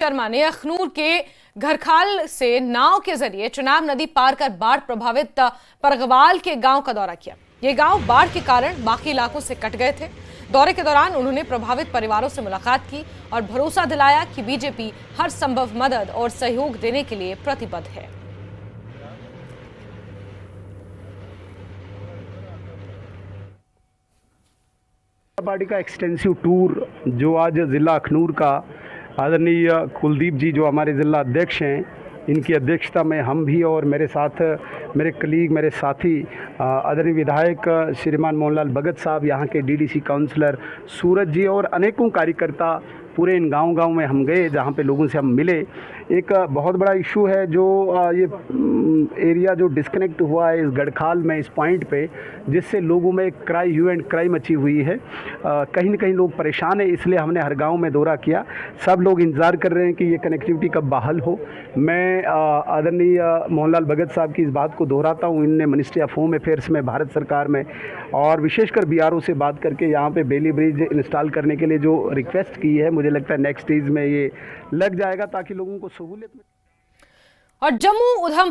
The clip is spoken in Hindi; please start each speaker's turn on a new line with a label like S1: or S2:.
S1: शर्मा ने अखनूर के घरखाल से नाव के जरिए चिनाब नदी पार कर बाढ़ प्रभावित परगवाल के गांव का दौरा किया। ये गांव बाढ़ के कारण बाकी इलाकों से कट गए थे। दौरे के दौरान उन्होंने प्रभावित परिवारों से मुलाकात की और भरोसा दिलाया कि बीजेपी हर संभव मदद और सहयोग देने के लिए प्रतिबद्ध है।
S2: पार्टी का एक्सटेंसिव टूर जो आज जिला अखनूर का आदरणीय कुलदीप जी जो हमारे जिला अध्यक्ष हैं, इनकी अध्यक्षता में हम भी और मेरे साथ मेरे कलीग मेरे साथी आदरणीय विधायक श्रीमान मोहनलाल भगत साहब, यहाँ के डीडीसी काउंसलर सूरज जी और अनेकों कार्यकर्ता पूरे इन गांव में हम गए, जहाँ पे लोगों से हम मिले। एक बहुत बड़ा इशू है जो ये एरिया जो डिस्कनेक्ट हुआ है इस गढ़खाल में, इस पॉइंट पे, जिससे लोगों में क्राई ह्यू एंड क्राई मची हुई है। कहीं न कहीं लोग परेशान हैं, इसलिए हमने हर गांव में दौरा किया। सब लोग इंतज़ार कर रहे हैं कि ये कनेक्टिविटी कब बहाल हो। मैं आदरणीय मोहनलाल भगत साहब की इस बात को दोहराता हूँ। इनने मिनिस्ट्री ऑफ होम अफेयर्स में, भारत सरकार में और विशेषकर बीआरओ से बात करके यहाँ पे बेली ब्रिज इंस्टॉल करने के लिए जो रिक्वेस्ट की है, मुझे लगता है नेक्स्ट स्टेज में ये लग जाएगा ताकि लोगों को सहूलियत।
S1: और जम्मू उधम